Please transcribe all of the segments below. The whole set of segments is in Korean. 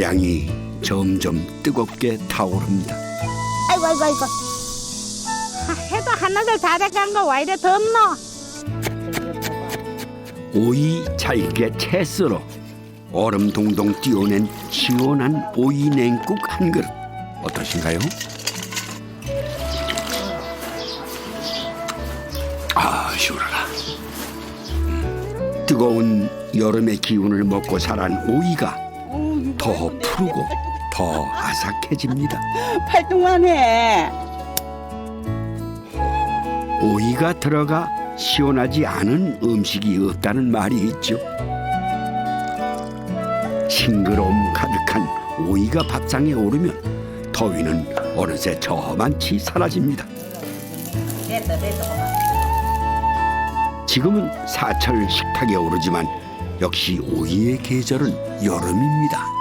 태양이 점점 뜨겁게 타오릅니다. 아이고 아이고 아이고. 해도 하나들 다 돼간 거 와 이래 덥노? 오이 잘게 채 썰어 얼음 동동 띄워낸 시원한 오이 냉국 한 그릇 어떠신가요? 아 시원하다. 뜨거운 여름의 기운을 먹고 자란 오이가 더 푸르고 더 아삭해집니다. 팔뚝만 해. 오이가 들어가 시원하지 않은 음식이 없다는 말이 있죠. 싱그러움 가득한 오이가 밥상에 오르면 더위는 어느새 저만치 사라집니다. 지금은 사철 식탁에 오르지만 역시 오이의 계절은 여름입니다.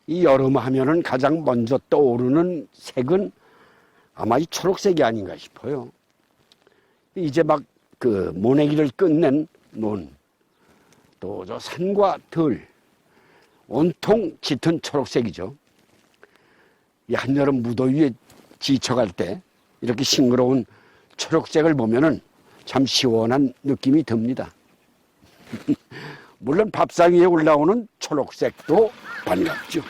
이 여름 하면은 가장 먼저 떠오르는 색은 아마 이 초록색이 아닌가 싶어요. 이제 막 그 모내기를 끝낸 논, 또 저 산과 들, 온통 짙은 초록색이죠. 이 한여름 무더위에 지쳐갈 때 이렇게 싱그러운 초록색을 보면은 참 시원한 느낌이 듭니다. 물론 밥상 위에 올라오는 초록색도 반갑죠.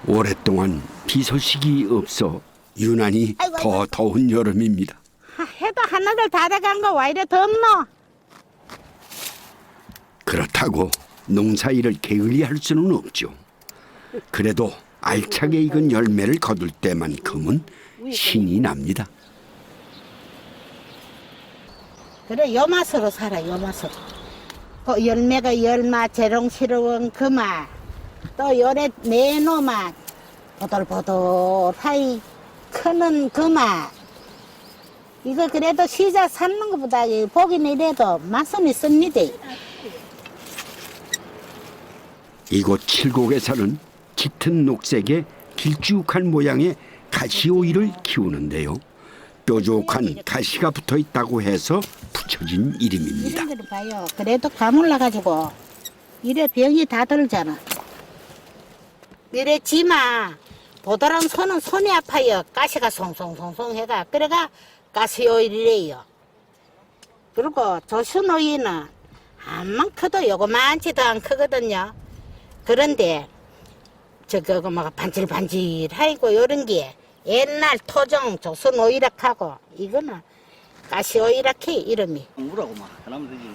오랫동안 비 소식이 없어 유난히 더 더운 여름입니다. 해도 하나들 다 돼간 거 와 이래 덥노? 그렇다고 농사일을 게을리할 수는 없죠. 그래도 알차게 익은 열매를 거둘 때만큼은 신이 납니다. 그래 요 맛으로 살아 요 맛으로. 그 열매가 열맛 재롱스러운 그 맛. 또 요래 내노 맛. 보들보들하이 크는 그 맛. 이거 그래도 시작 사는 것보다 보긴 이래도 맛은 있습니다. 이곳 칠곡에서는 짙은 녹색의 길쭉한 모양의 가시오이를 키우는데요. 뾰족한 가시가 붙어 있다고 해서 붙여진 이름입니다. 이런 거를 봐요. 그래도 가물러가지고 이래 병이 다 들잖아. 이래 지마 보드라운 손은 손이 아파요. 가시가 송송송송 해가 그래가 가시오일이래요. 그리고 조순오이는 암만 커도 요거만치도 안 크거든요. 그런데 저거 막 반질반질하고 요런 게 옛날 토종 조순오이락하고 이거는 가시오이락해 이름이. 물하고 막 하나면 되지.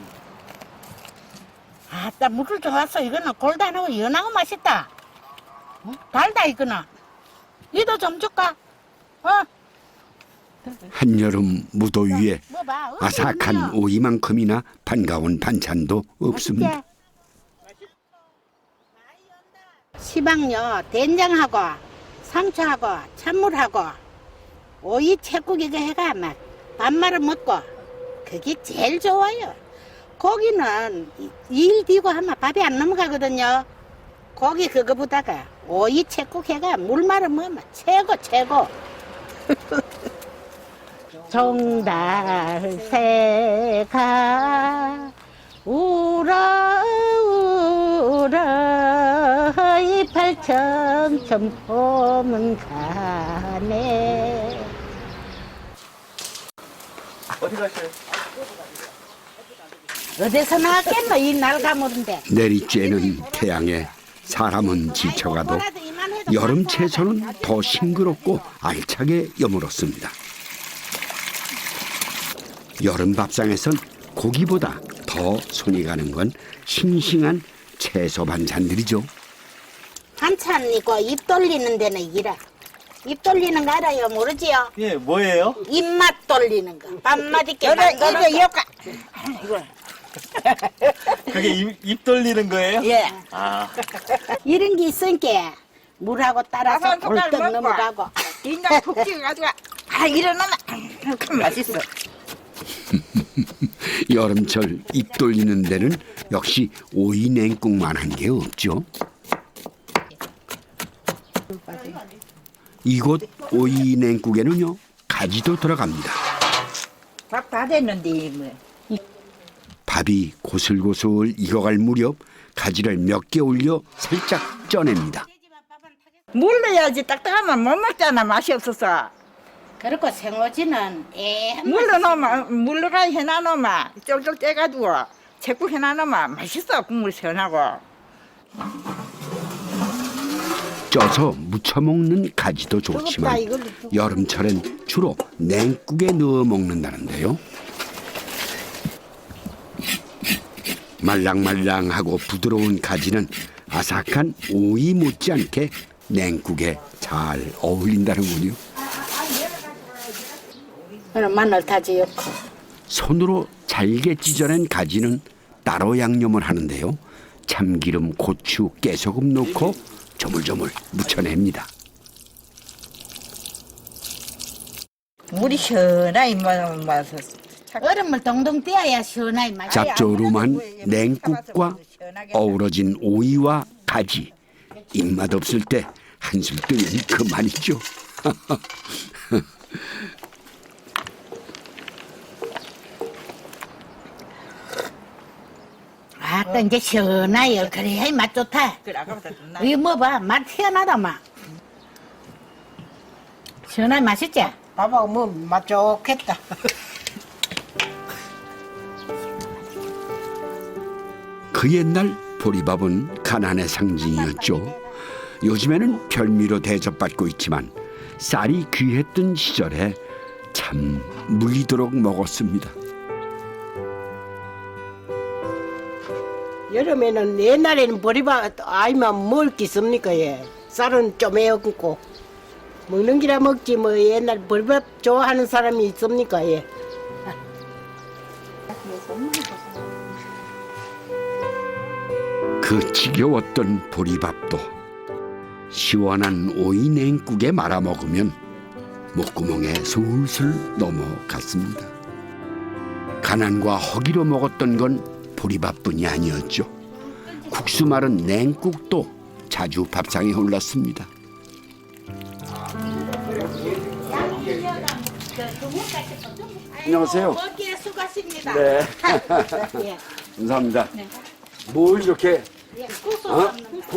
아따 물을 좋았어. 이거는 골단하고 연하고 맛있다. 어? 달다 이거는. 이도 좀 줄까? 어? 한여름 무더위에 뭐 봐. 아삭한 오이만큼이나 반가운 반찬도 없습니다. 시방요 된장하고 상추하고 찬물하고 오이 채국 이거 해가 막 밥 말아 먹고 그게 제일 좋아요. 고기는 일 뒤고 하면 밥이 안 넘어가거든요. 고기 그거보다가 오이 채국 해가 물 말아 먹으면 최고 최고. 종달새가 울어 울어 이팔 점점 봄은 가네. 어디 가셔요? 어디서 나왔겠노 이 날가물인데. 내리쬐는 태양에 사람은 지쳐가도 여름 채소는 더 싱그럽고 알차게 여물었습니다. 여름 밥상에선 고기보다 더 손이 가는 건 싱싱한 채소 반찬들이죠. 반찬이고 입 돌리는 데는 이라. 입 돌리는 거 알아요? 모르지요? 예, 뭐예요? 입맛 돌리는 거. 밥맛 있게 만드는 거. 이거 그게 입 돌리는 거예요? 예. 아, 이런 게 있으니까 물하고 따라서 밥한 숟갈 골떡 먹고. 넘어가고. 된장 푹 찍어가지고 일어나면 참 맛있어. 여름철 입 돌리는 데는 역시 오이 냉국만 한 게 없죠. 이곳 오이 냉국에는요 가지도 들어갑니다. 밥 다 됐는데 뭐. 밥이 고슬고슬 익어갈 무렵 가지를 몇 개 올려 살짝 쪄냅니다. 물러야지 딱딱하면 못 먹잖아. 맛이 없어서. 그리고 생오지는 물러 놓으면 물러가 해놔 놓으면 쫄쫄 떼가지고 채국 해놔 놓으면 맛있어. 국물 시원하고. 쪄서 무쳐 먹는 가지도 좋지만 여름철엔 주로 냉국에 넣어 먹는다는데요. 말랑말랑하고 부드러운 가지는 아삭한 오이 못지않게 냉국에 잘 어울린다는군요. 마늘 다지 넣고. 손으로 잘게 찢어낸 가지는 따로 양념을 하는데요. 참기름, 고추, 깨소금 넣고 조물조물 무쳐냅니다. 물이 시원하게 맛있어. 얼음을 동동 떼어야 시원하게 맛이. 짭조름한 냉국과 어우러진 오이와 가지. 입맛 없을 때 한술 뜨면 그만이죠. 아, 또 이제 시원하여. 그래야 맛 좋다. 그래 아까보다 좀 나. 이거 먹어봐. 맛 희한하다, 막. 시원하게 맛있지? 밥하고 뭐 맛 좋겠다. 그 옛날 보리밥은 가난의 상징이었죠. 요즘에는 별미로 대접받고 있지만 쌀이 귀했던 시절에 참 물리도록 먹었습니다. 여름에는 옛날에는 보리밥 아이만 먹을 게 있습니까? 예. 쌀은 좀 애없고 먹는 기라 먹지 뭐 옛날 보리밥 좋아하는 사람이 있습니까? 예. 그 지겨웠던 보리밥도 시원한 오이 냉국에 말아 먹으면 목구멍에 술술 넘어갔습니다. 가난과 허기로 먹었던 건 보리밥뿐이 아니었죠. 국수 마른 냉국도 자주 밥상에 올랐습니다. 안녕하세요. 먹기에 수고하십니다. 네, 예. 감사합니다. 뭘 이렇게 예, 국수 어? 먹는 거.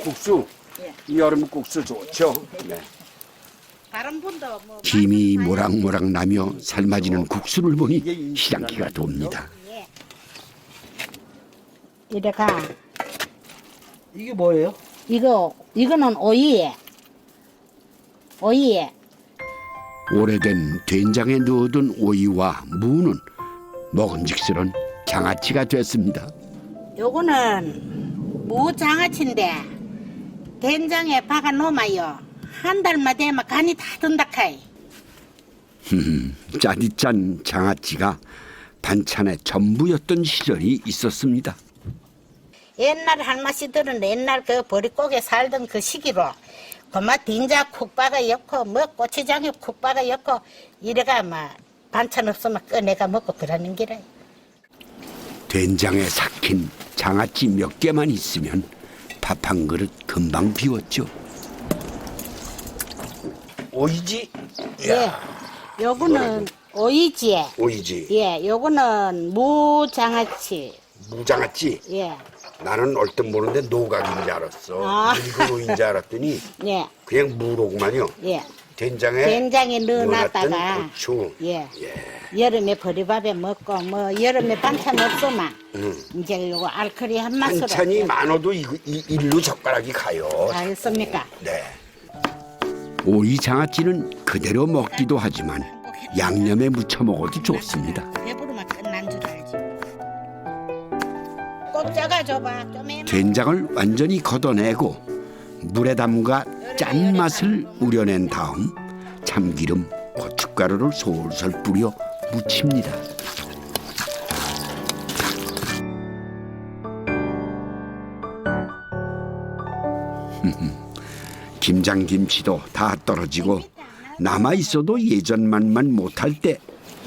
국수. 이 여름 국수 좋죠. 네. 다른 분도 뭐. 김이 모락모락 나며 삶아지는 국수를 보니 시장기가 돕니다. 이래가. 이게 뭐예요? 이거는 오이에. 오래된 된장에 넣어둔 오이와 무는 먹음직스러운 장아찌가 됐습니다. 요거는 무장아찌인데 된장에 박아 놓으면요 한 달만 되면 간이 다 든다 카이. 짜디짠 장아찌가 반찬의 전부였던 시절이 있었습니다. 옛날 할머니들은 옛날 그 보릿고개 살던 그 시기로 그만 된장 쿡 박아 엮고 뭐 고추장에 쿡 박아 엮고 이래가 막 반찬 없으면 꺼내가 먹고 그러는 기래. 된장에 삭힌 장아찌 몇 개만 있으면 밥 한 그릇 금방 비웠죠. 오이지? 예, 요거는 오이지. 오이지. 예, 요거는 무장아찌. 무장아찌. 예, 나는 얼뜻 모르는데 노각인 줄 알았어. 아. 늙은 오인 줄 알았더니 예, 그냥 무로구만요. 예. 된장에 넣어놨다가 넣어놨던 고추. 예. 예. 여름에 보리밥에 먹고 뭐 여름에 반찬 없으면 이제 요거 알코올이 한 맛으로 반찬이 많아도 일로 젓가락이 가요. 다 했습니까? 네. 오이 장아찌는 그대로 먹기도 하지만 양념에 무쳐 먹어도 좋습니다. 배부르면 끝난 줄 알지. 꼭 짜가줘봐. 좀 해봐. 된장을 완전히 걷어내고 물에 담가 짠맛을 우려낸 다음 참기름, 고춧가루를 솔솔 뿌려 무칩니다. 김장김치도 다 떨어지고 남아있어도 예전만만 못할 때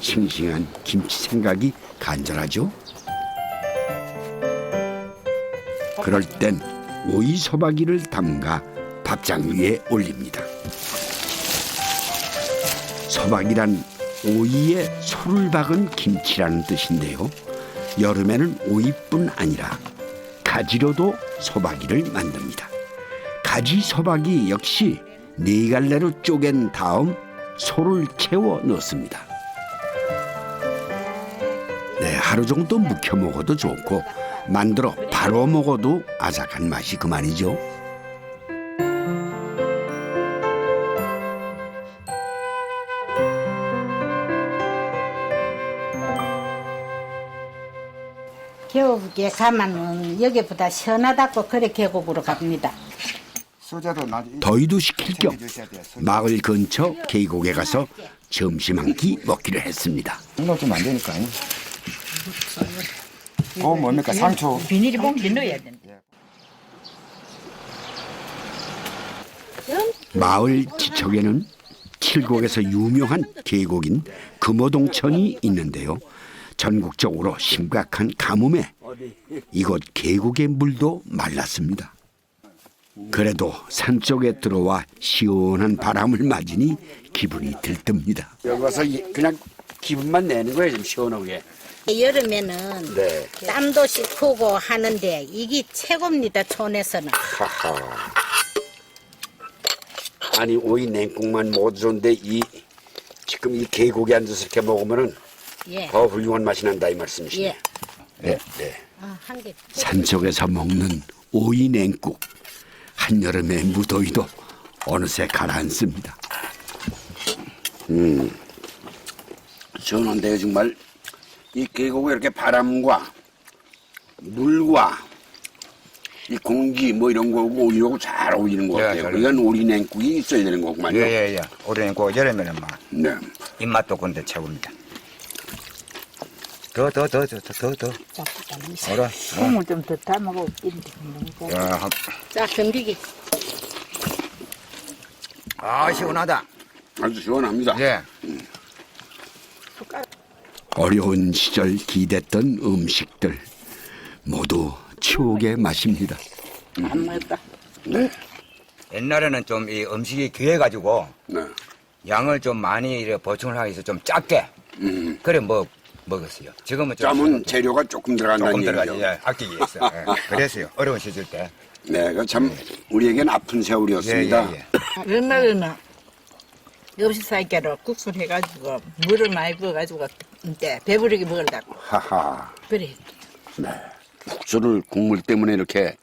싱싱한 김치 생각이 간절하죠. 그럴 땐 오이 소박이를 담가 밥장 위에 올립니다. 소박이란 오이에 소를 박은 김치라는 뜻인데요. 여름에는 오이뿐 아니라 가지로도 소박이를 만듭니다. 가지 소박이 역시 네 갈래로 쪼갠 다음 소를 채워 넣습니다. 네, 하루 정도 묵혀 먹어도 좋고 만들어 바로 먹어도 아삭한 맛이 그만이죠. 계곡에 가면은 여기보다 시원하다고 그래 계곡으로 갑니다. 소자도 나중에 더위도 식힐 겸 챙겨주셔야 돼요. 소자. 마을 근처 계곡에 가서 점심 한 끼 먹기로 했습니다. 넣어주면 안 되니까. 뭡니까? 상추. 비닐이 봉지 넣어야 된다. 마을 지척에는 칠곡에서 유명한 계곡인 금오동천이 있는데요. 전국적으로 심각한 가뭄에 이곳 계곡의 물도 말랐습니다. 그래도 산속에 들어와 시원한 바람을 맞으니 기분이 들뜹니다. 여기 와서 그냥 기분만 내는 거예요, 좀 시원하게. 여름에는 네. 땀도 씻고 하는데 이게 최고입니다. 촌에서는. 하하. 아니 오이 냉국만 먹어도 좋은데 지금 이 계곡에 앉아서 이렇게 먹으면은 예. 더 훌륭한 맛이 난다 이 말씀이시네. 예. 네, 네. 한 개. 산속에서 먹는 오이 냉국. 한여름의 무더위도 어느새 가라앉습니다. 시원한데요 정말. 이 계곡에 이렇게 바람과 물과 이 공기 뭐 이런 거고 오이하고 잘 어울리는 것 같아요. 잘 그러니까 오리 냉국이 있어야 되는 거구만요. 예예예. 올해는 꼭 여름에는 막 네. 입맛도 근데 최고입니다. 더. 알아. 국물 좀 더 담아고 야, 자, 건디기. 아 시원하다. 아주 시원합니다. 예. 어려운 시절 기댔던 음식들 모두 추억의 맛입니다. 안 먹었다. 옛날에는 좀 이 음식이 귀해가지고 네. 양을 좀 많이 이렇게 보충을 하기 위해서 좀 작게 그래 먹었어요. 지금은 좀 짬은 재료가 조금 들어간다는 조금 얘기죠. 들어가지. 예, 아끼기 위해서. 예. 그랬어요. 어려운 시절 때. 네, 그 참 우리에겐 아픈 세월이었습니다. 옛날에는 없이 살게로 국수를 해가지고 물을 많이 부어가지고 이제 배부르게 먹으려고 하하. 그래. 네. 국수를 국물 때문에 이렇게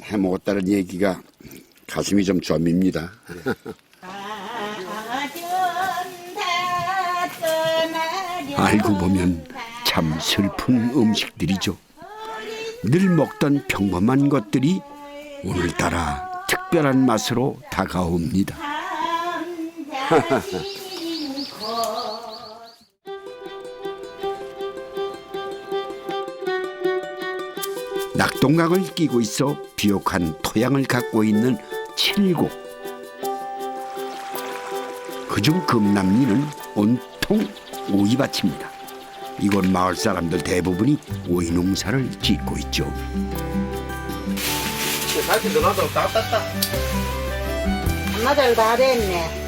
해 먹었다는 얘기가 가슴이 좀 저밉니다. 알고 보면 참 슬픈 음식들이죠. 늘 먹던 평범한 것들이 오늘따라 특별한 맛으로 다가옵니다. 낙동강을 끼고 있어 비옥한 토양을 갖고 있는 칠곡. 그중 금남리는 온통 오이밭입니다. 이곳 마을 사람들 대부분이 오이 농사를 짓고 있죠. 한마들 다 됐네.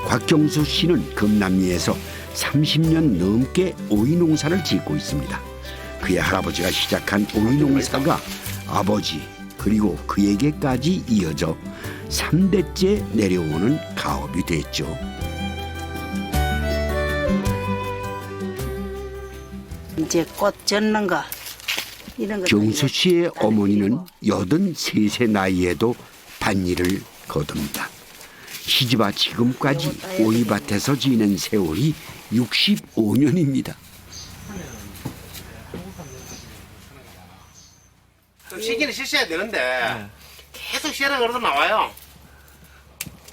곽경수 씨는 금남리에서 30년 넘게 오이 농사를 짓고 있습니다. 그의 할아버지가 시작한 오이 농사가 아버지 그리고 그에게까지 이어져 3대째 내려오는 가업이 됐죠. 이제 꽃 젓는 거 이런 거. 경수 씨의 어머니는 83세 나이에도 밭일을 거둡니다. 시집와 지금까지 오이밭에서 지낸 세월이 65년입니다. 좀 쉬기는 쉬셔야 되는데 계속 쉬라 그러도 나와요.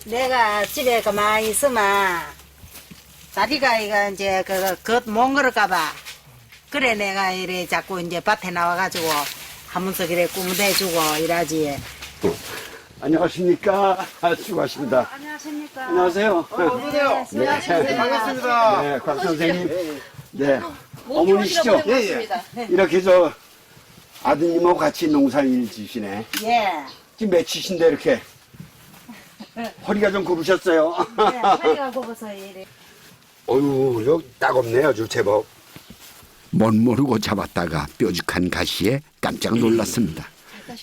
내가 집에 가만히 있으면 다리가 이거 이제 그것 몽그럴까봐 그래 내가 이래 자꾸 이제 밭에 나와가지고 하면서 그래 꾸무대주고 이러지. 안녕하십니까. 수고하십니다. 안녕하십니까. 안녕하세요. 어서오세요. 네. 반갑습니다. 네, 곽 선생님. 네. 어머니시죠? 예. 이렇게 저 아드님하고 같이 농사일 지시네. 예. 지금 며칠인데 이렇게 허리가 좀 굽으셨어요. 네, 허리가 굽어서 이래. 어휴, 여기 딱 없네요, 아주 제법. 멋 모르고 잡았다가 뾰족한 가시에 깜짝 놀랐습니다.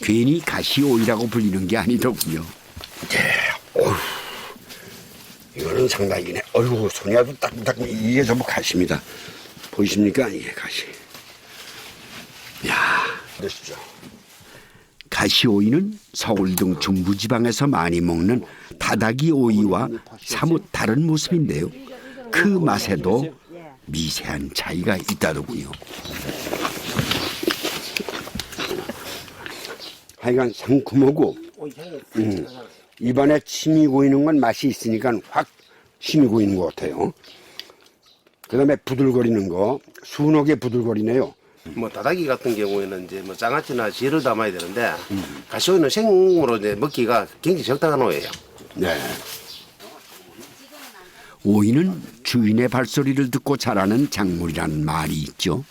괜히 가시오이라고 불리는 게 아니더군요. 네, 어휴, 이거는 상당히네. 어휴, 손이 아주 따끔따끔. 이게 전부 가시입니다. 보이십니까? 이게 가시. 야, 보시죠. 가시오이는 서울 등 중부지방에서 많이 먹는 다다기 오이와 사뭇 다른 모습인데요. 그 맛에도 미세한 차이가 있다더군요. 하여간 상큼하고 입안에 침이 고이는 건 맛이 있으니까 확 침이 고이는 것 같아요. 그 다음에 부들거리는 거 순하게 부들거리네요. 뭐 다다기 같은 경우에는 이제 뭐 장아찌나 지를 담아야 되는데 가시오이는 생으로 이제 먹기가 굉장히 적당한 오이예요. 네. 오이는 주인의 발소리를 듣고 자라는 작물이라는 말이 있죠.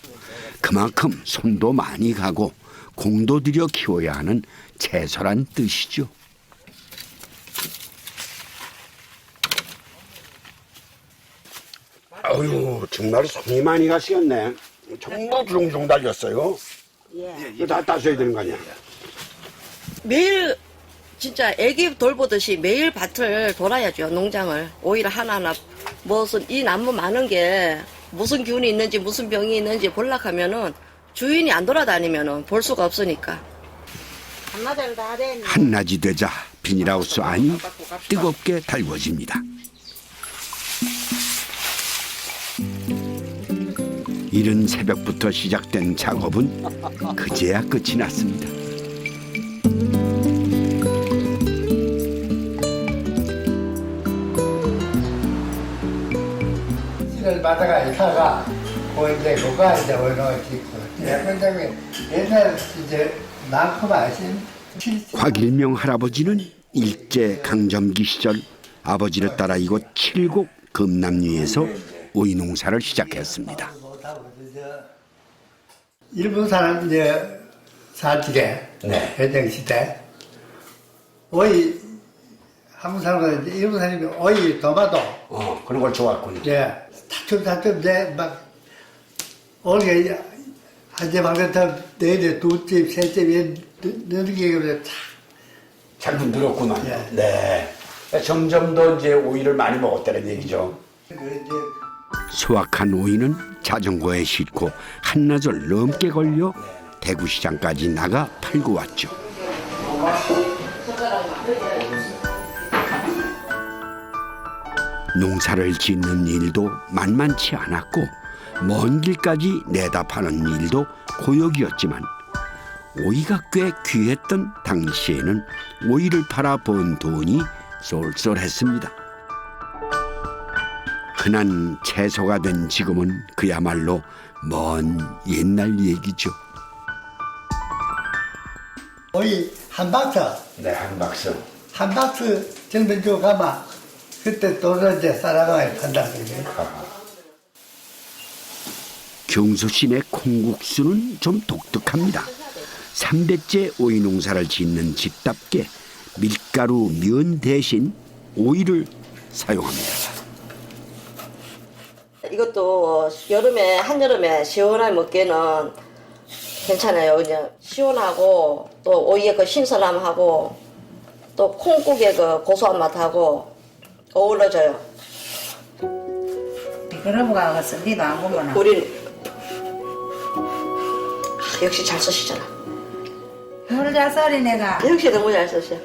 그만큼 손도 많이 가고 공도 들여 키워야 하는 채소란 뜻이죠. 아유, 정말 손이 많이 가시겠네. 정말 주렁주렁 달렸어요. 이거 다 따셔야 되는 거 아니야? 매일 진짜 애기 돌보듯이 매일 밭을 돌아야죠. 농장을. 오히려 하나하나 무슨 이 나무 많은 게 무슨 균이 있는지 무슨 병이 있는지 볼락하면은 주인이 안 돌아다니면은 볼 수가 없으니까. 한마디를 다 됐네. 한낮이 되자 비닐하우스 안이 뜨겁게 달궈집니다. 이른 새벽부터 시작된 작업은 그제야 끝이 났습니다. 씨를 받아가 이사가 이제 그거 이제 오늘 짓고 예컨대 옛날 이제 많고 마신 곽일명 할아버지는 일제 강점기 시절 아버지를 따라 이곳 칠곡 금남리에서 오이 농사를 시작했습니다. 일본 사람 이제 사직에 해정 시대 오이 한국 사람들 일본 사람이 오이 도마도 그런 걸 좋아했군요. 예 다툼 이제 막 올게 한제 방에서 내일 두집 세집 넣는 게 잘 늘었구만. 예. 네. 점점 더 이제 오이를 많이 먹었다는 얘기죠. 수확한 오이는 자전거에 싣고 한나절 넘게 걸려 대구시장까지 나가 팔고 왔죠. 농사를 짓는 일도 만만치 않았고 먼 길까지 내다 파는 일도 고역이었지만 오이가 꽤 귀했던 당시에는 오이를 팔아 번 돈이 쏠쏠했습니다. 흔한 채소가 된 지금은 그야말로 먼 옛날 얘기죠. 오이 한 박스 네, 한 박스. 한 박스 정도 주고 가면 그때 돈을 이제 쌀아가야 판다는 거예요. 경수시내 콩국수는 좀 독특합니다. 3대째 오이 농사를 짓는 집답게 밀가루 면 대신 오이를 사용합니다. 이것도 여름에 한여름에 시원하게 먹기에는 괜찮아요. 그냥 시원하고 또 오이의 그 신선함하고 또 콩국의 그 고소한 맛하고 어우러져요. 그러고가 가서 니도 안 보면 우린 역시 잘 쓰시잖아. 뭘 자살이 내가. 역시 너무 잘 쓰셔.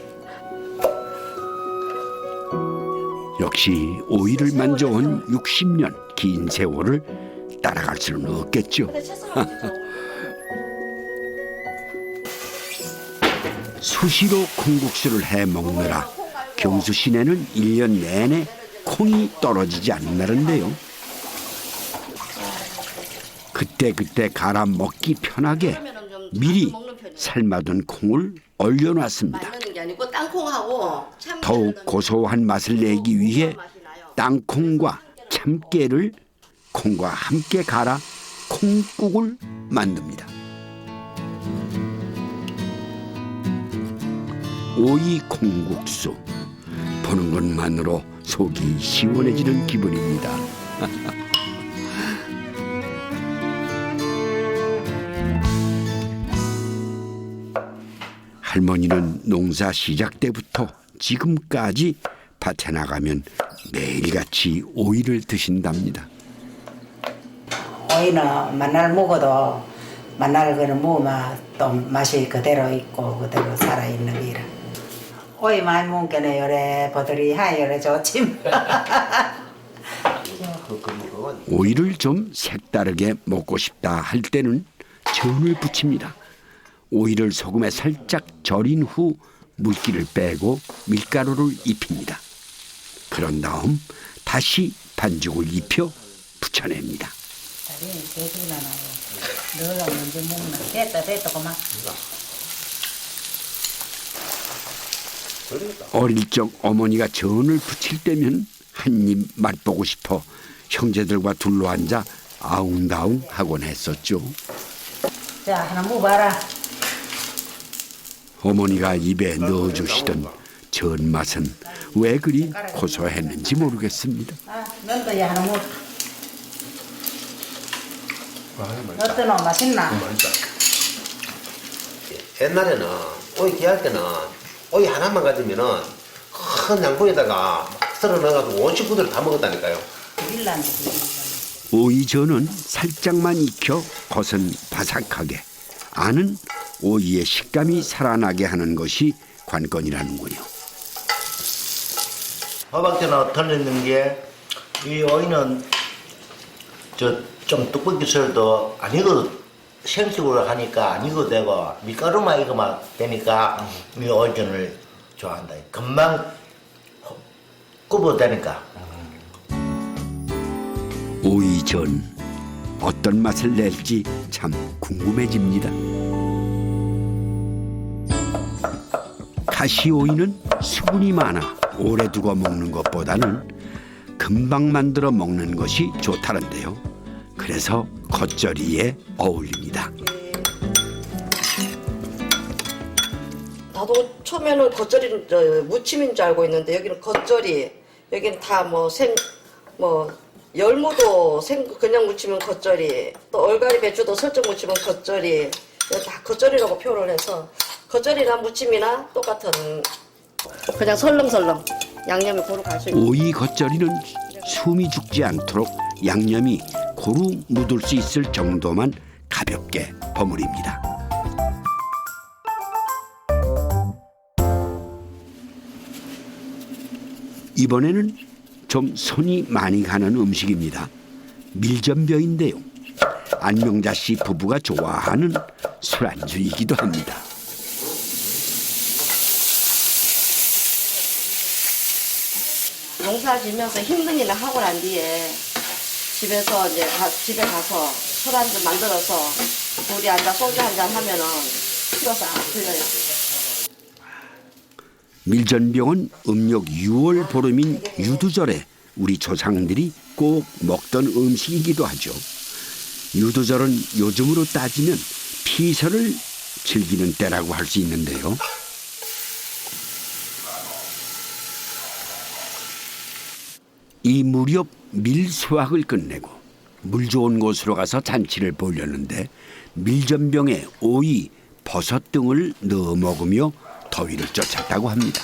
역시 오이를 만져온 60년 긴 세월을 따라갈 수는 없겠죠. 수시로 콩국수를 해 먹느라 경수 시내는 1년 내내 콩이 떨어지지 않는다는데요. 그때 갈아 먹기 편하게 미리 삶아둔 콩을 얼려놨습니다. 만드는 게 아니고 땅콩하고 더욱 고소한 맛을 내기 위해 땅콩과 참깨를 콩과 함께 갈아 콩국을 만듭니다. 오이 콩국수, 보는 것만으로 속이 시원해지는 기분입니다. 할머니는 농사 시작 때부터 지금까지 밭에 나가면 매일같이 오이를 드신답니다. 오이는 만날 먹어도 만날 거는 먹으면 또 맛이 그대로 있고 그대로 살아있는 기라. 오이 많이 먹게는 요래 버들이하 요래 좋지. 오이를 좀 색다르게 먹고 싶다 할 때는 전을 부칩니다. 오이를 소금에 살짝 절인 후 물기를 빼고 밀가루를 입힙니다. 그런 다음 다시 반죽을 입혀 부쳐냅니다. 어릴 적 어머니가 전을 부칠 때면 한 입 맛보고 싶어 형제들과 둘러앉아 아웅다웅 하곤 했었죠. 자, 하나 먹어봐라. 어머니가 입에 넣어주시던 전 맛은 왜 그리 고소했는지 모르겠습니다. 면도 하나 먹어. 어떠노? 맛있나? 옛날에는 오이 귀할 때는 오이 하나만 가지면은 큰 양보에다가 썰어 넣어가지고 온 식구들 다 먹었다니까요. 오이전은 살짝만 익혀 겉은 바삭하게, 안은 오이의 식감이 살아나게 하는 것이 관건이라는군요. 호박전하고 틀리는 게 이 오이는 좀 두껍게 썰도 안 익어도 생식으로 하니까 안 익어도 되고 밀가루만 익으면 되니까 이 오이전을 좋아한다. 금방 굽어도 되니까. 오이전 어떤 맛을 낼지 참 궁금해집니다. 가시오이는 수분이 많아 오래 두고 먹는 것보다는 금방 만들어 먹는 것이 좋다는데요. 그래서 겉절이에 어울립니다. 나도 처음에는 겉절이 무침인 줄 알고 있는데 여기는 겉절이, 여기는 다 열무도 그냥 무치면 겉절이, 또 얼갈이 배추도 설정 무치면 겉절이, 다 겉절이라고 표현을 해서 겉절이나 무침이나 똑같은 그냥 설렁설렁 양념이 고루 갈 수 있는. 오이 겉절이는 숨이 죽지 않도록 양념이 고루 묻을 수 있을 정도만 가볍게 버무립니다. 이번에는 좀 손이 많이 가는 음식입니다. 밀전병인데요. 안명자 씨 부부가 좋아하는 술안주이기도 합니다. 농사 지면서 힘든 일을 하고 난 뒤에 집에서 이제 집에 가서 술 한 잔 만들어서 둘이 앉아 소주 한 잔 하면은 피가 싹 풀려요. 밀전병은 음력 6월 보름인 유두절에 우리 조상들이 꼭 먹던 음식이기도 하죠. 유두절은 요즘으로 따지면 피서를 즐기는 때라고 할 수 있는데요. 이 무렵 밀 수확을 끝내고 물 좋은 곳으로 가서 잔치를 보려는데 밀전병에 오이, 버섯 등을 넣어 먹으며 더위를 쫓았다고 합니다.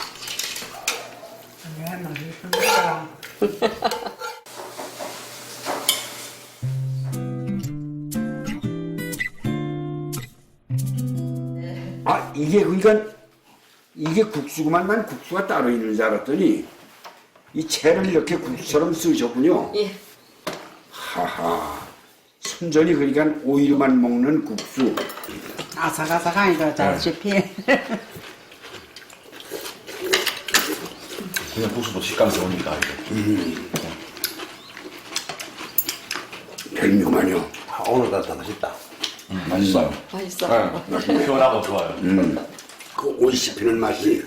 아, 이게 그러니까 이게 국수구만. 난 국수가 따로 있는 줄 알았더니 이 채를 이렇게 국수처럼 쓰셨군요. 예. 하하. 순전히 그러니까 오이로만 먹는 국수. 아삭아삭하니까 잘 씹히. 그냥 국수도 식감 좋으니까. 별미구만요. 오늘 다 맛있다. 맛있어요. 맛있어. 네. 시원하고 좋아요. 그 오이 씹히는 맛이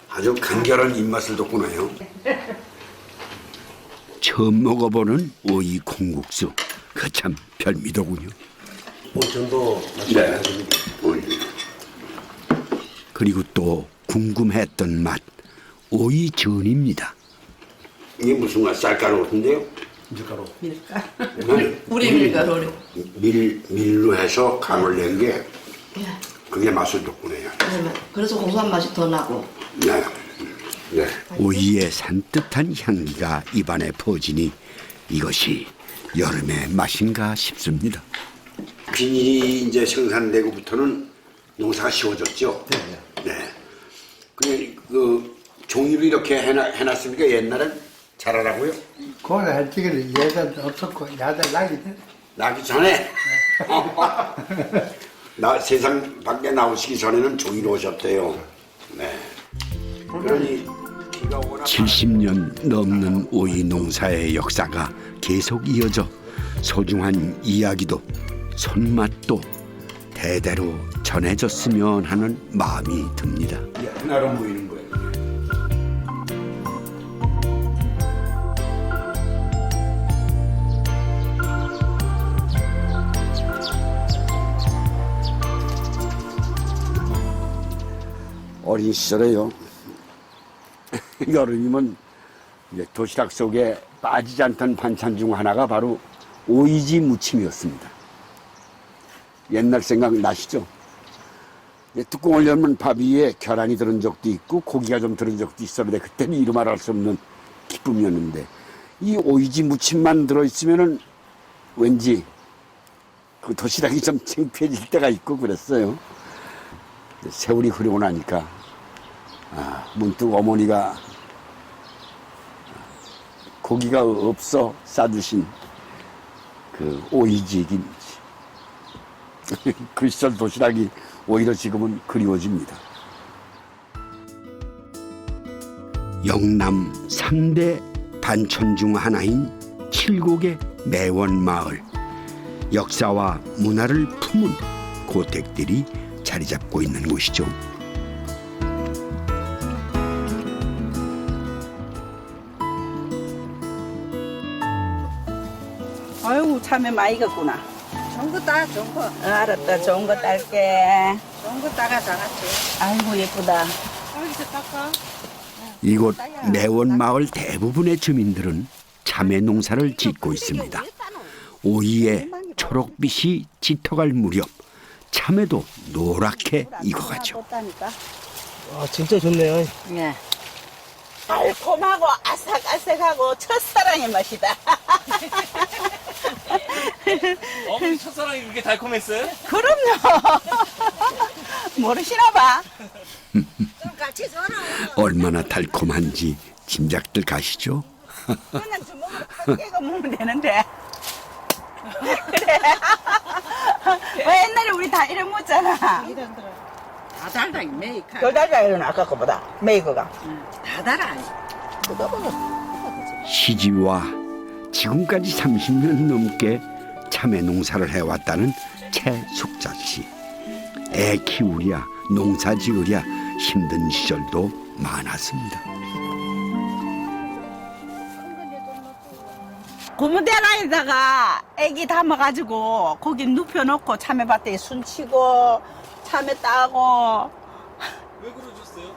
아주 간결한 입맛을 돋구네요. 처음 먹어보는 오이 콩국수. 그 참 별미더군요. 전도 네. 그리고 또 궁금했던 맛. 오이전입니다. 이게 무슨 맛? 쌀가루 같은데요? 밀가루. 우리 밀가루. 밀로 해서 간을 낸 게 그게 맛을 돋구네요. 그래서 고소한 맛이 더 나고. 네. 네. 오이의 산뜻한 향기가 입안에 퍼지니 이것이 여름의 맛인가 싶습니다. 비닐이 이제 생산되고부터는 농사가 쉬워졌죠. 네. 그 종이로 이렇게 해놨습니까? 옛날엔 자라라고요? 그거는 솔직히 예전 없었고 야들 나기 전에 나기 전에 나 세상 밖에 나오시기 전에는 종이로 오셨대요. 네. 그러니 70년 넘는 오이 농사의 역사가 계속 이어져 소중한 이야기도 손맛도 대대로 전해졌으면 하는 마음이 듭니다. 하나로 모이는 거예요. 어린 시절에요. 여름이면 이제 도시락 속에 빠지지 않던 반찬 중 하나가 바로 오이지 무침이었습니다. 옛날 생각 나시죠? 뚜껑을 열면 밥 위에 계란이 들은 적도 있고 고기가 좀 들은 적도 있었는데 그때는 이루 말할 수 없는 기쁨이었는데 이 오이지 무침만 들어있으면은 왠지 그 도시락이 좀 창피해질 때가 있고 그랬어요. 세월이 흐르고 나니까 문득 어머니가 고기가 없어 싸주신 그 오이지 김치 그 시절 도시락이 오히려 지금은 그리워집니다. 영남 3대 반천 중 하나인 칠곡의 매원마을. 역사와 문화를 품은 고택들이 자리 잡고 있는 곳이죠. 아이고 참외 많이 익었구나. 좋은 거 따, 좋은 거. 알았다. 좋은 거 딸게. 좋은 거 따가 장아찌. 아이고 예쁘다. 여기서 닦아. 이곳 매원마을 대부분의 주민들은 참외 농사를 짓고 있습니다. 오이에 초록빛이 짙어갈 무렵 참외도 노랗게 익어가죠. 아, 진짜 좋네요. 예. 달콤하고 아삭아삭하고 첫사랑의 맛이다. 어머니 첫사랑이 그렇게 달콤했어요? 그럼요. 모르시나 봐. 얼마나 달콤한지 짐작들 가시죠? 그냥 주먹으로 팍 깨고 먹으면 되는데. 그래. 왜 옛날에 우리 다 이래 먹잖아. 다 달다, 이 메이카. 더 달다 이러나 아까 거보다 메이커가. 다 달아. 시집와 지금까지 30년 넘게 참외 농사를 해왔다는 최숙자 씨. 애 키우랴 농사 지으랴 힘든 시절도 많았습니다. 고무대라에다가 애기 담아가지고 거기 눕혀놓고 참외밭에 순치고 참외 따고. 왜 그러셨어요?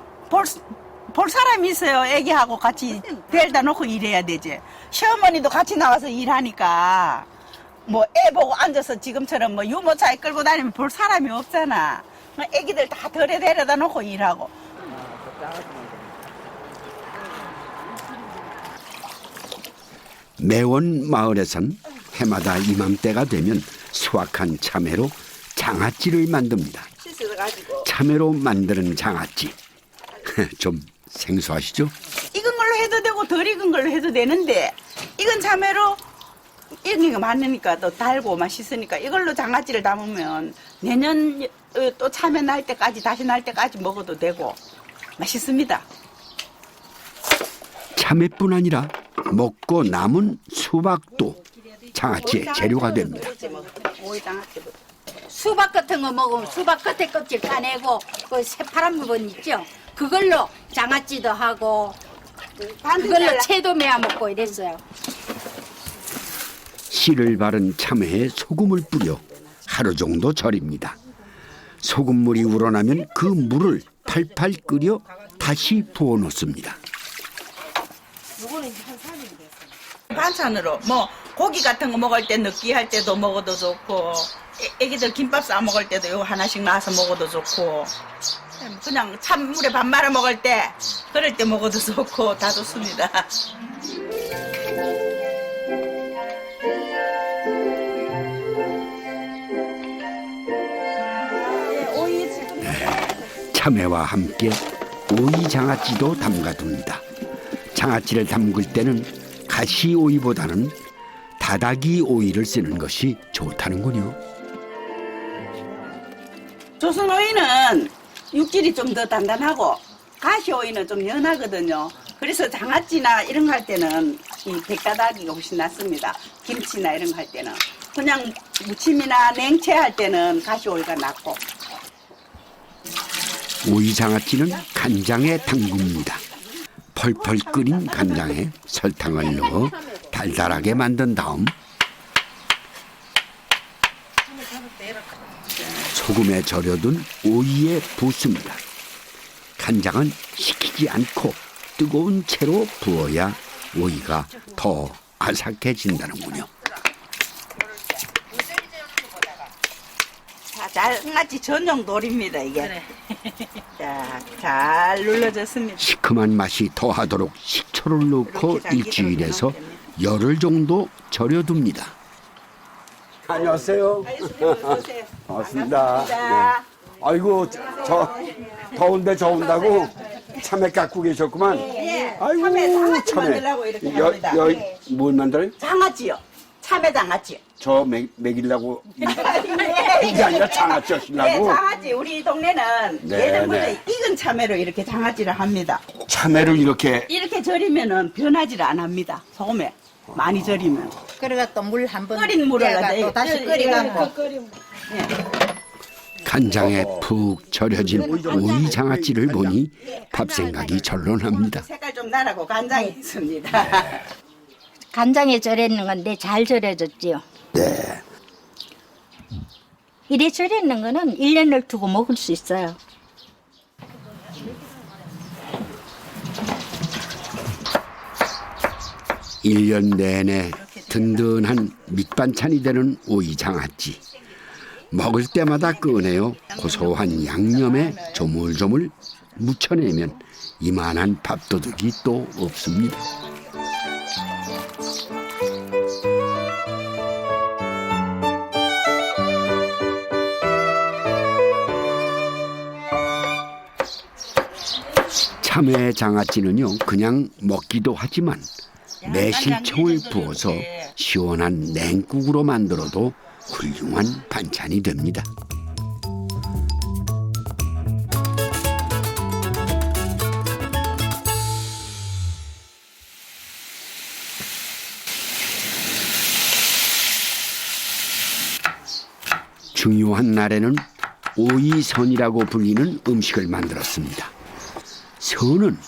볼 사람이 있어요. 애기하고 같이 데려다 놓고 일해야 되지. 시어머니도 같이 나와서 일하니까 뭐 애 보고 앉아서 지금처럼 뭐 유모차에 끌고 다니면 볼 사람이 없잖아. 애기들 다 데려다 놓고 일하고. 매원 마을에선 해마다 이맘때가 되면 수확한 참외로 장아찌를 만듭니다. 씻어가지고. 참외로 만드는 장아찌. 좀 생소하시죠? 익은 걸로 해도 되고 덜 익은 걸로 해도 되는데 익은 참외로 익은 게 많으니까 또 달고 맛있으니까 이걸로 장아찌를 담으면 내년 또 참외 날 때까지 다시 날 때까지 먹어도 되고 맛있습니다. 참외뿐 아니라 먹고 남은 수박도 장아찌의 재료가 됩니다. 수박 같은 거 먹으면 수박 끝에 껍질 까내고 그 새파란 부분 있죠? 그걸로 장아찌도 하고 그걸로 채도 매어 먹고 이랬어요. 씨를 바른 참외에 소금을 뿌려 하루 정도 절입니다. 소금물이 우러나면 그 물을 팔팔 끓여 다시 부어 놓습니다. 반찬으로 뭐 고기 같은 거 먹을 때 느끼할 때도 먹어도 좋고 애기들 김밥 싸 먹을 때도 이거 하나씩 놔서 먹어도 좋고 그냥 찬물에 밥 말아 먹을 때 그럴 때 먹어도 좋고 다 좋습니다. 참외와 함께 오이 장아찌도 담가둡니다. 장아찌를 담글 때는 가시 오이보다는 다닥이 오이를 쓰는 것이 좋다는군요. 조선 오이는 육질이 좀 더 단단하고 가시 오이는 좀 연하거든요. 그래서 장아찌나 이런 거 할 때는 이 백다닥이가 훨씬 낫습니다. 김치나 이런 거 할 때는 그냥 무침이나 냉채 할 때는 가시 오이가 낫고. 오이 장아찌는 간장에 담굽니다. 펄펄 끓인 간장에 설탕을 넣어 달달하게 만든 다음 소금에 절여둔 오이에 붓습니다. 간장은 식히지 않고 뜨거운 채로 부어야 오이가 더 아삭해진다는군요. 장아찌 전용 돌입니다 이게. 자, 잘 눌러졌습니다. 시큼한 맛이 더하도록 식초를 넣고 일주일에서 열흘 정도 절여둡니다. 안녕하세요. 반갑습니다. 네. 아이고 저 더운데 저 온다고 참외 깎고 계셨구만. 아이고 장아찌 만들라고 이렇게 합니다. 뭘 만들어요? 장아찌요. 참외 장아찌. 저 먹이려고 이게 아니라 장아찌 하시려고? 네, 장아찌. 우리 동네는 네, 예전부터 네. 익은 참외로 이렇게 장아찌를 합니다. 참외를 이렇게 절이면은 변하지를 안 합니다. 소금에 많이 절이면. 그래가 또 물 한번 끓인 물을 또 다시 끓여갖고 간장에 푹 절여진 오이 장아찌를 보니 밥 생각이 절로 납니다. 색깔 좀 나라고 간장이 있습니다. 간장에 절였는 건데 잘 절여졌지요. 네. 이래 절였는 거는 1년을 두고 먹을 수 있어요. 일 년 내내 든든한 밑반찬이 되는 오이 장아찌. 먹을 때마다 꺼내어 고소한 양념에 조물조물 묻혀내면 이만한 밥도둑이 또 없습니다. 참외 장아찌는요 그냥 먹기도 하지만 매실청을 부어서 시원한 냉국으로 만들어도 훌륭한 반찬이 됩니다. 중요한 날에는 오이선이라고 불리는 음식을 만들었습니다. 선은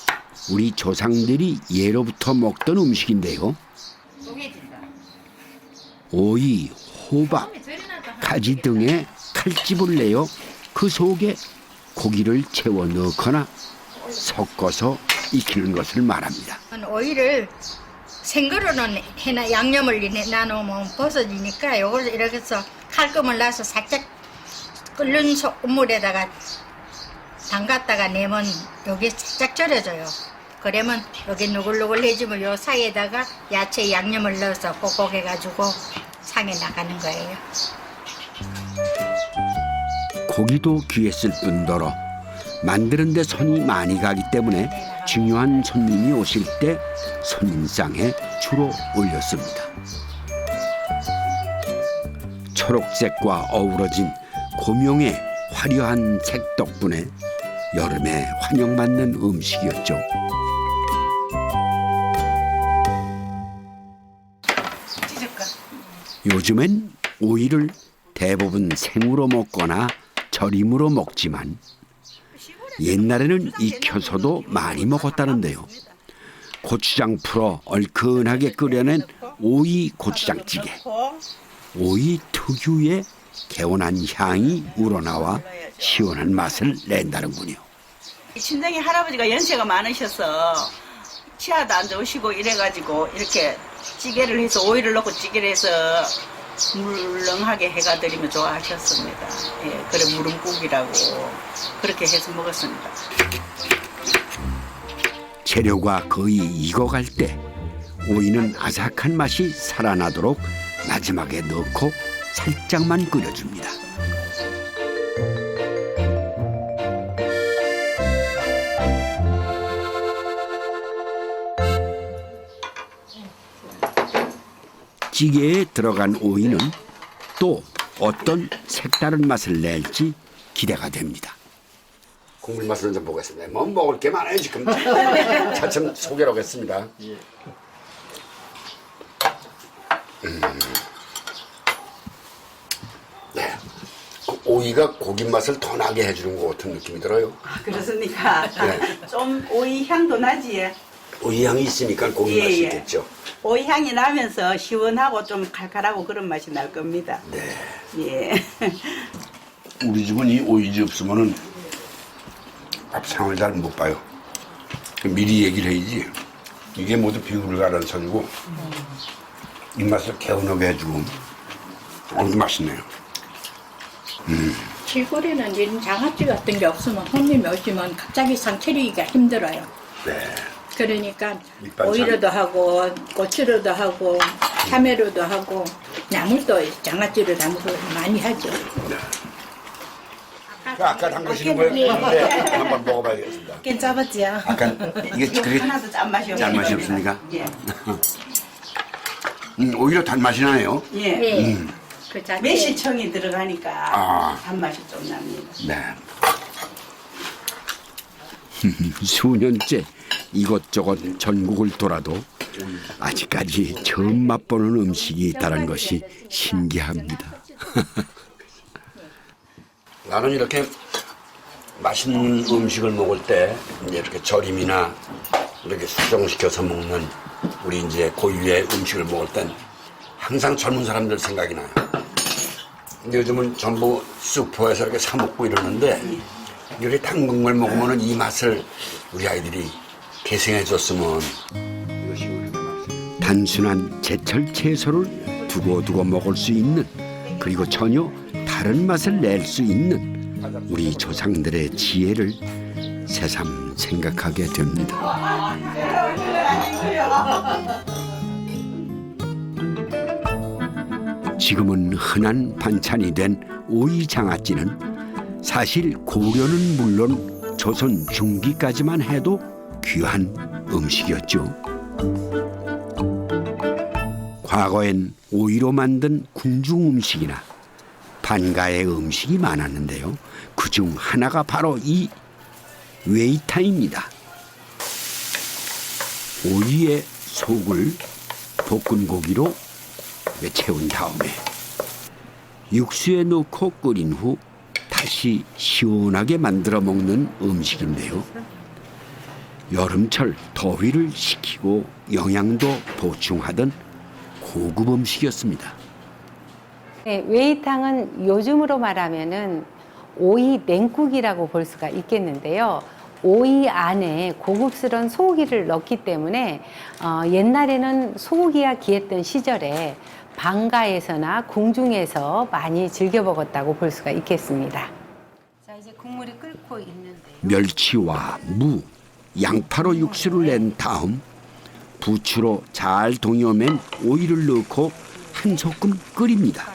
우리 조상들이 예로부터 먹던 음식인데요. 오이, 호박, 가지 등의 칼집을 내어 그 속에 고기를 채워 넣거나 섞어서 익히는 것을 말합니다. 오이를 생거로는 해나 양념을 나누면 벗어지니까 요걸 이렇게 해서 칼금을 놔서 살짝 끓는 소금물에다가 담갔다가 내면 여기 살짝 절여져요. 그러면 여기 누글누글해지면 요 사이에다가 야채 양념을 넣어서 뽀뽀해가지고 상에 나가는 거예요. 고기도 귀했을 뿐더러 만드는 데 손이 많이 가기 때문에 중요한 손님이 오실 때 손님상에 주로 올렸습니다. 초록색과 어우러진 고명의 화려한 색 덕분에 여름에 환영받는 음식이었죠. 요즘엔 오이를 대부분 생으로 먹거나 절임으로 먹지만 옛날에는 익혀서도 많이 먹었다는데요. 고추장 풀어 얼큰하게 끓여낸 오이 고추장찌개. 오이 특유의 개운한 향이 우러나와 시원한 맛을 낸다는군요. 친정에 할아버지가 연세가 많으셔서 치아도 안 좋으시고 이래가지고 이렇게 찌개를 해서 오이를 넣고 찌개를 해서 물렁하게 해가 드리면 좋아하셨습니다. 예, 그래 무름국이라고 그렇게 해서 먹었습니다. 재료가 거의 익어갈 때 오이는 아삭한 맛이 살아나도록 마지막에 넣고 살짝만 끓여줍니다. 찌개에 들어간 오이는 또 어떤 색다른 맛을 낼지 기대가 됩니다. 국물 맛을 좀 보겠습니다. 뭐 먹을 게 많아요 지금. 차츰 소개를 하겠습니다. 네, 오이가 고기 맛을 더 나게 해주는 것 같은 느낌이 들어요. 아, 그렇습니까? 네. 좀 오이 향도 나지. 오이 향이 있으니까 고기 맛이 있겠죠. 오이 향이 나면서 시원하고 좀 칼칼하고 그런 맛이 날 겁니다. 네. 예. 우리 집은 이 오이지 없으면은 밥상을 잘 못 봐요. 미리 얘기를 해야지. 이게 모두 비구를 가라는 소리고 입맛을 개운하게 해주고 아주 맛있네요. 시골에는 이런 장아찌 같은 게 없으면 손님이 오시면 갑자기 상 차리기가 힘들어요. 네. 그러니까 밑반찬. 오이로도 하고 고추로도 하고 참외로도 하고 나물도 장아찌로 담고 많이 하죠. 네. 아까 담그시는 거였는데 한번 먹어봐야겠습니다. 괜찮았지요? 아까 이게 그렇게 하나도 짠맛이 없어요. 짠맛이 없습니까? 예. 오히려 단맛이 나네요. 예. 그 자체 매실청이 들어가니까 아. 단맛이 좀 납니다. 네. 수년째 이것저것 전국을 돌아도 아직까지 처음 맛보는 음식이 있다는 것이 신기합니다. 나는 이렇게 맛있는 음식을 먹을 때 이제 이렇게 절임이나 이렇게 수정시켜서 먹는 우리 이제 고유의 음식을 먹을 땐 항상 젊은 사람들 생각이 나요. 근데 요즘은 전부 슈퍼에서 이렇게 사 먹고 이러는데 이렇게 당근을 먹으면 이 맛을 우리 아이들이 계승해 줬으면. 단순한 제철 채소를 두고두고 먹을 수 있는, 그리고 전혀 다른 맛을 낼 수 있는 우리 조상들의 지혜를 새삼 생각하게 됩니다. 지금은 흔한 반찬이 된 오이 장아찌는 사실 고려는 물론 조선 중기까지만 해도 귀한 음식이었죠. 과거엔 오이로 만든 궁중 음식이나 반가의 음식이 많았는데요. 그중 하나가 바로 이 웨이타입니다. 오이에 속을 볶은 고기로 채운 다음에 육수에 넣고 끓인 후 다시 시원하게 만들어 먹는 음식인데요. 여름철 더위를 식히고 영양도 보충하던 고급 음식이었습니다. 네, 웨이탕은 요즘으로 말하면은 오이 냉국이라고 볼 수가 있겠는데요. 오이 안에 고급스러운 소고기를 넣기 때문에 옛날에는 소고기가 귀했던 시절에 방가에서나 궁중에서 많이 즐겨 먹었다고 볼 수가 있겠습니다. 자, 이제 국물이 끓고 있는데요. 멸치와 무, 양파로 육수를 낸 다음 부추로 잘 동여맨 오이를 넣고 한 소끔 끓입니다.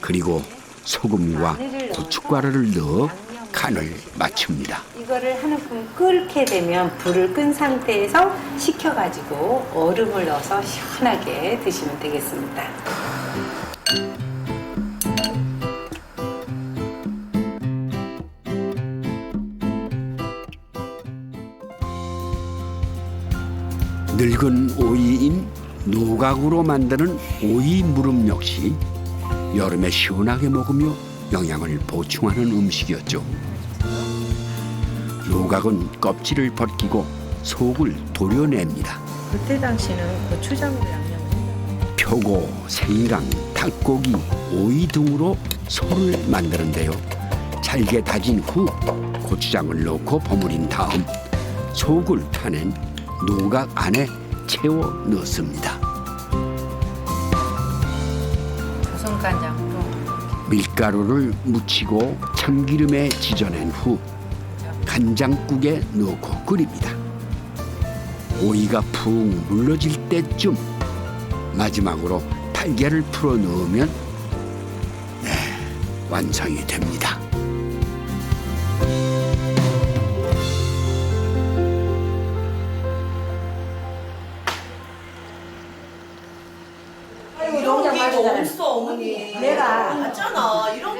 그리고 소금과 고춧가루를 넣어 간을 맞춥니다. 이거를 한 움큼 끓게 되면 불을 끈 상태에서 식혀가지고 얼음을 넣어서 시원하게 드시면 되겠습니다. 늙은 오이인 노각으로 만드는 오이 무름 역시 여름에 시원하게 먹으며 영양을 보충하는 음식이었죠. 노각은 껍질을 벗기고 속을 도려냅니다. 그때 당시는 고추장으로 양념을 표고, 생강, 닭고기, 오이 등으로 소를 만드는데요. 잘게 다진 후 고추장을 넣고 버무린 다음 속을 타낸 노각 안에 채워 넣습니다. 조선간장으로 밀가루를 묻히고 참기름에 지져낸 후 간장국에 넣고 끓입니다. 오이가 푹 물러질 때쯤 마지막으로 달걀을 풀어 넣으면 완성이 됩니다.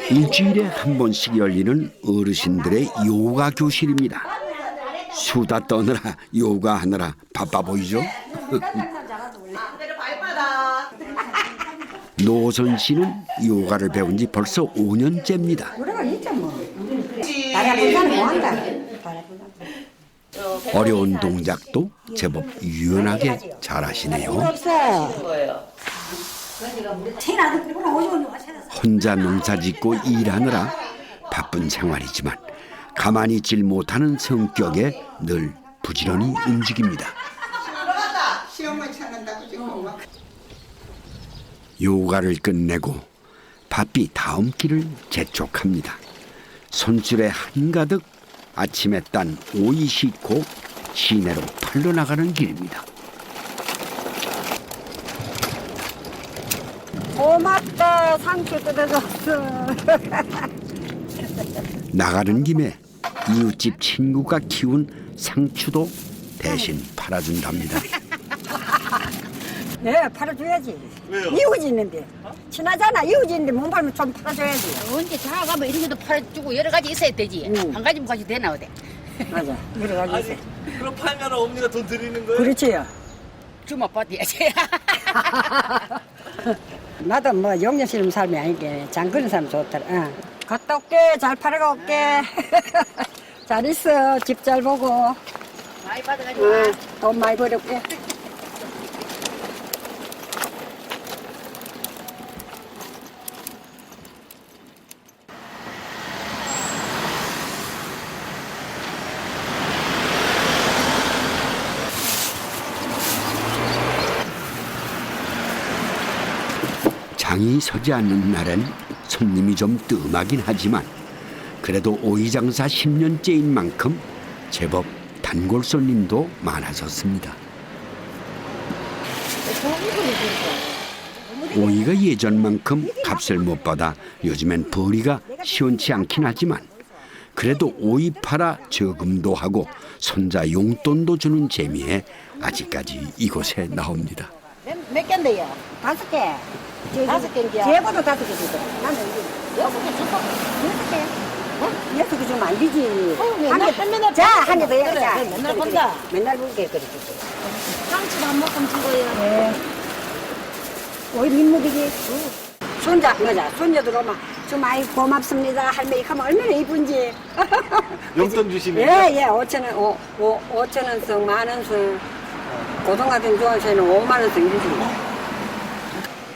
일주일에 한 번씩 열리는 어르신들의 요가 교실입니다. 수다 떠느라 요가하느라 바빠 보이죠? 노선 씨는 요가를 배운 지 벌써 5년째입니다. 어려운 동작도 제법 유연하게 잘하시네요. 혼자 농사짓고 일하느라 바쁜 생활이지만 가만히 있질 못하는 성격에 늘 부지런히 움직입니다. 요가를 끝내고 바삐 다음 길을 재촉합니다. 손줄에 한가득 아침에 딴 오이 싣고 시내로 팔러 나가는 길입니다. 고맙다. 상추 뜯어줬어. 나가는 김에 이웃집 친구가 키운 상추도 대신 팔아준답니다. 네, 팔아줘야지. 왜요? 이웃이는데. 친하잖아. 이웃인데 못 팔면 좀 팔아줘야지. 언제 장가가면 이런 것도 팔아주고 여러 가지 있어야 되지. 한 가지만 가지고 되나 어때? 맞아. 여러 가지 있어. 그럼 팔면 어머니가 돈 드리는 거예요? 그렇지요. 주먹 받아야지. 나도 뭐 용녀처럼 삶이 아니게 장그런 사람 좋더라. 응. 갔다 올게. 잘 팔아가 올게. 잘 있어. 집 잘 보고. 많이 받아가지고. 돈 많이 벌었게. 장이 서지 않는 날엔 손님이 좀 뜸하긴 하지만 그래도 오이 장사 10년째인 만큼 제법 단골 손님도 많아졌습니다. 오이가 예전만큼 값을 못 받아 요즘엔 벌이가 시원치 않긴 하지만 그래도 오이 팔아 저금도 하고 손자 용돈도 주는 재미에 아직까지 이곳에 나옵니다. 몇 개인데요? 5개. 5개인데요? 제보도 5개 주고. 나는 6개 주고. 6개? 어? 6개 주면 안 되지. 맨날 자, 한 개 더 해보자. 맨날 본다. 맨날 보게 그렇게. 상추도 한 모금 주고요. 네. 오이 민물이기. 손자 그자 손녀들 오면 좀 아이 고맙습니다. 할머니 하면 얼마나 이쁜지. 용돈 주시면? 예. 5,000원, 5,000원 성, 10,000원 성. 고등학생 중학생은 5만 원 성 이러지.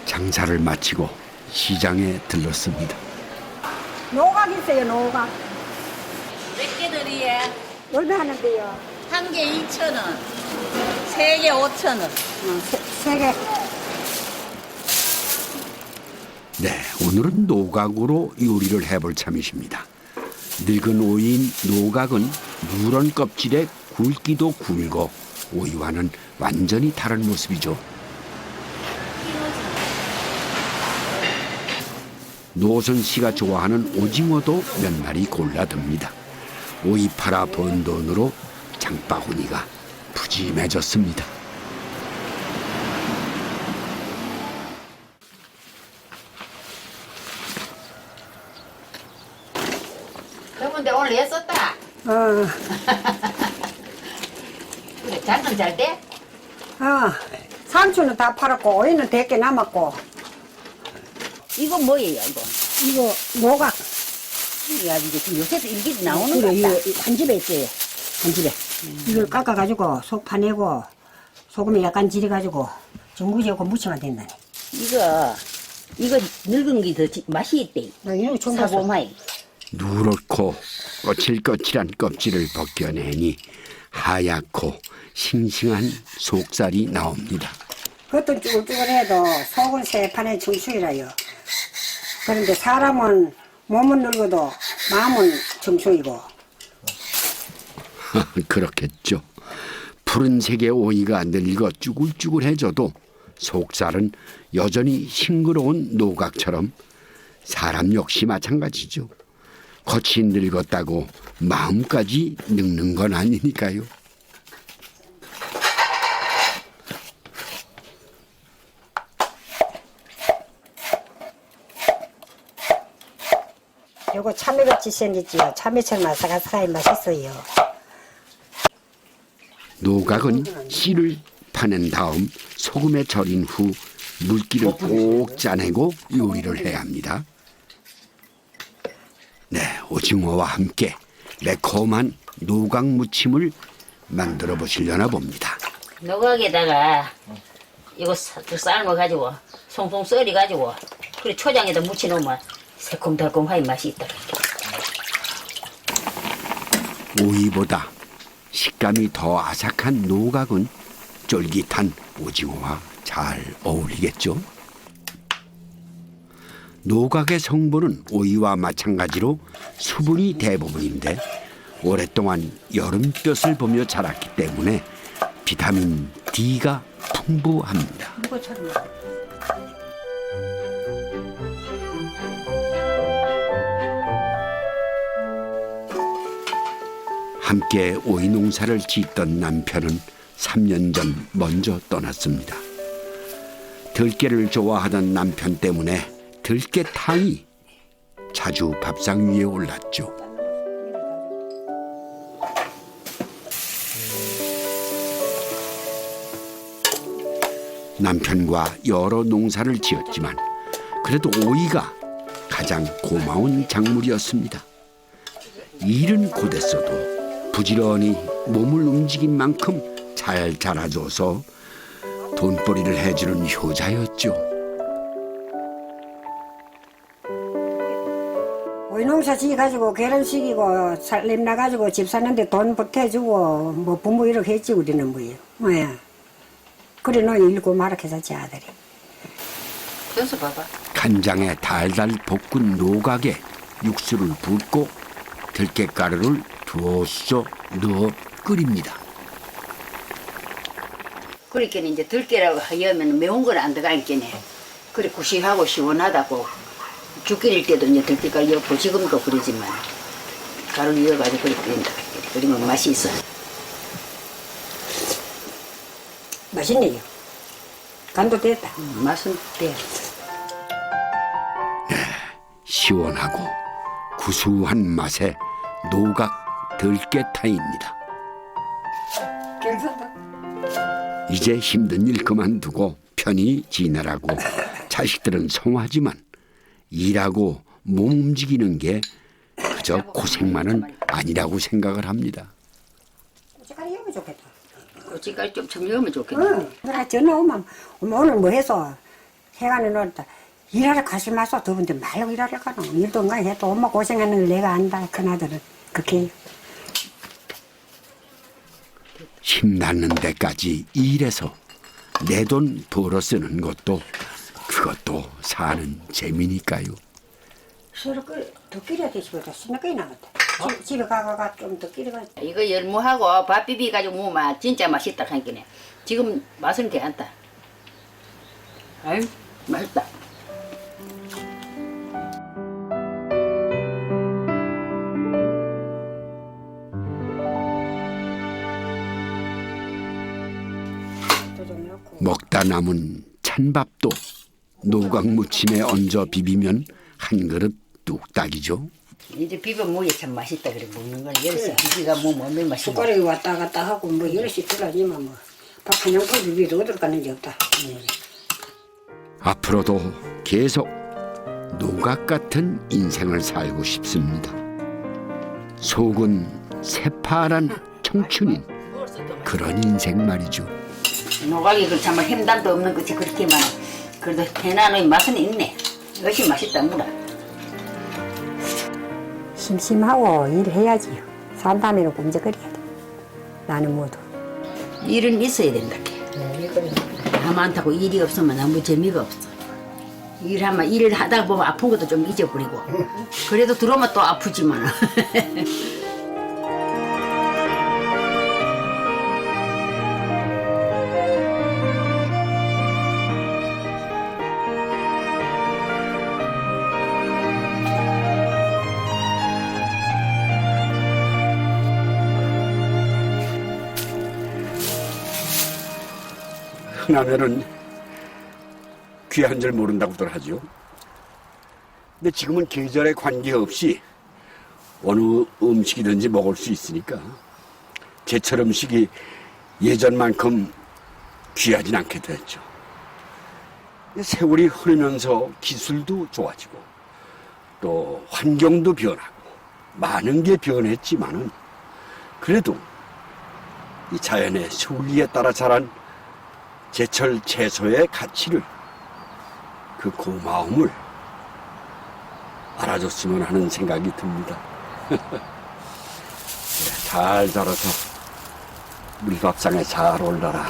장사를 마치고 시장에 들렀습니다. 노각 있어요, 노각. 몇 개들이에? 얼마 하는데요? 한 개 2,000원. 3개 5,000원. 세 개. 네, 오늘은 노각으로 요리를 해볼 참이십니다. 늙은 오이인 노각은 누런 껍질에 굵기도 굵고 오이와는 완전히 다른 모습이죠. 노선 씨가 좋아하는 오징어도 몇 마리 골라듭니다. 오이 팔아 번 돈으로 장바구니가 푸짐해졌습니다. 그런데 오늘 애썼다. 그래, 장사 잘 돼? 상추는 다 팔았고 오이는 100개 남았고. 이거 뭐예요, 이거? 이거 노각. 야, 이게 지금 요새 일기도 나오는 그래, 거 같다. 이거 한 집에 있어요. 한 집에. 이걸 깎아가지고 속 파내고 소금에 약간 지려가지고 전구지하고 무치면 된다니. 이거 늙은 게 더 맛이 있대. 나 이런 거 사고마이. 누렇고 거칠거칠한 껍질을 벗겨내니 하얗고 싱싱한 속살이 나옵니다. 그것도 쭈글쭈글해도 속은 새판의 청춘이라요. 그런데 사람은 몸은 늙어도 마음은 청춘이고. 그렇겠죠. 푸른색의 오이가 늙어 쭈글쭈글해져도 속살은 여전히 싱그러운 노각처럼 사람 역시 마찬가지죠. 겉이 늙었다고 마음까지 늙는 건 아니니까요. 요거 참외같이 생겼지요. 참외처럼 아삭아삭하게 맛있어요. 노각은 씨를 파낸 다음 소금에 절인 후 물기를 꼭 짜내고 요리를 해야 합니다. 네, 오징어와 함께 매콤한 노각 무침을 만들어 보시려나 봅니다. 노각에다가 이거 삶아가지고 송송 썰어가지고 그래 초장에다 묻혀놓으면 새콤달콤하게 맛이 있다. 오이보다 식감이 더 아삭한 노각은 쫄깃한 오징어와 잘 어울리겠죠. 노각의 성분은 오이와 마찬가지로 수분이 대부분인데 오랫동안 여름볕을 보며 자랐기 때문에 비타민 D가 풍부합니다. 함께 오이 농사를 짓던 남편은 3년 전 먼저 떠났습니다. 들깨를 좋아하던 남편 때문에 들깨탕이 자주 밥상 위에 올랐죠. 남편과 여러 농사를 지었지만 그래도 오이가 가장 고마운 작물이었습니다. 일은 고됐어도 부지런히 몸을 움직인 만큼 잘 자라줘서 돈벌이를 해주는 효자였죠. 오이 농사 지어가지고 결혼식이고 살림 나가지고 집 사는데 돈 보태주고 뭐 부모 이렇게 했지 우리는 뭐예요. 뭐야. 그래 너 일고 말아서 지 아들이. 그래서 봐봐. 간장에 달달 볶은 노각에 육수를 붓고 들깨가루를 두어 수저 넣어 끓입니다. 그러니까 이제 들깨라고 하면 매운 건 안 들어가니까네. 그래 구시하고 시원하다고 죽 끓일 때도 이제 들깨가루 넣고 지금도 그러지만 가루 넣어가지고 그렇게 끓인다. 그러면 맛이 있어. 맛있네요. 간도 됐다. 맛은 돼. 시원하고 구수한 맛의 노각 들깨탕입니다. 괜찮다. 이제 힘든 일 그만두고 편히 지내라고 자식들은 성화지만 일하고 몸 움직이는 게 그저 고생만은 아니라고 생각을 합니다. 고춧가루 넣으면 좋겠다. 고춧가루 좀 청정하면 좋겠네. 응. 그래 전화 오면 오늘 뭐 해서 해가는 놀다 일하러 가지 마서 더운데 말로 일하러 가노. 일도 안 가 해도 엄마 고생하는 걸 내가 안다. 큰아들은 그렇게 힘닿는 데까지 일해서 내 돈 벌어 쓰는 것도 그것도 사는 재미니까요. 서로 더 끓여야 되지 보다 신나게 나갔다. 집에 가가 좀 더 끓여가. 이거 열무하고 밥 비비가지고 먹으면 진짜 맛있다 하니까네. 지금 맛은 괜찮다. 아유 맛있다. 먹다 남은 찬밥도 노각 무침에 얹어 비비면 한 그릇 뚝딱이죠. 이제 비벼 먹이 참 맛있다 그래 먹는 건 여기서 비비가 먹으면 얼마나 맛있어. 숟가락이 왔다 갔다 하고 뭐 이렇게 들어가지만 뭐 밥 한 양푼 비비도 어디로 가는지 없다. 앞으로도 계속 노각 같은 인생을 살고 싶습니다. 속은 새파란 청 청춘인 그런 인생 말이죠. 노각이 그 정말 햄담도 없는 것이 그렇게 많아. 그래도 해나는 맛은 있네. 훨씬 맛있다 무라. 심심하고 일해야지요. 산다면 꿈쩍거려야 돼. 나는 모두. 일은 있어야 된다. 나 많다고 일이 없으면 아무 재미가 없어. 일하면 일을 하다 보면 아픈 것도 좀 잊어버리고. 그래도 들어오면 또 아프지만. 흔하면은 귀한 줄 모른다고들 하죠. 근데 지금은 계절에 관계없이 어느 음식이든지 먹을 수 있으니까 제철 음식이 예전만큼 귀하진 않게 됐죠. 세월이 흐르면서 기술도 좋아지고 또 환경도 변하고 많은 게 변했지만은 그래도 이 자연의 순리에 따라 자란 제철 채소의 가치를, 그 고마움을 알아줬으면 하는 생각이 듭니다. 잘 자라서 물밥상에 잘 올라라.